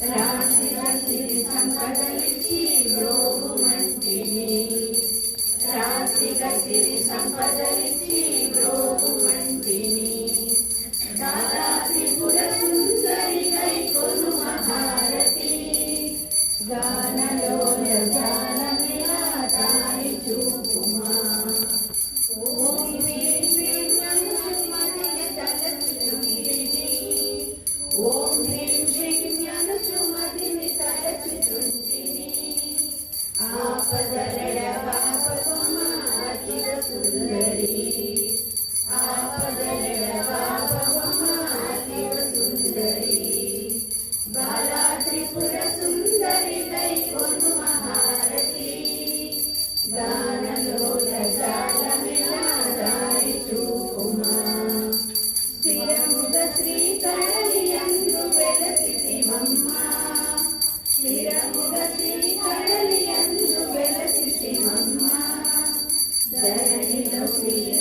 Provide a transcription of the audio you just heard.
రాశిగా సిరి సంపదలిచ్చి బ్రోగుమంటిని, రాశిగా సిరి సంపదలిచ్చి బ్రోగుమంటిని, దాదా త్రిపుర సుందరి గైకొను మహారతి, గానలోల జానమిలా తాని చూపుమా. ఓం హ్రీం శ్రీం జ్ఞానసుమతిని తలచుచుంటిని, ఓం హ్రీం శ్రీం జ్ఞానసుమతిని తలచుచుంటిని, ఆపదలెడబాపమా అఖిల సుందరి, ఆపదలెడబాపమా అఖిల సుందరి, బాలా త్రిపుర సుందరి గైకొను మహారతి, గానలోల జాలమిలా దారి చూపుమా. స్థిరముగ శ్రీకళలియందు వెలసితివమ్మా, స్థిరముగ శ్రీకళలియందు వెలసితివమ్మా, ధరణిలో ప్రియ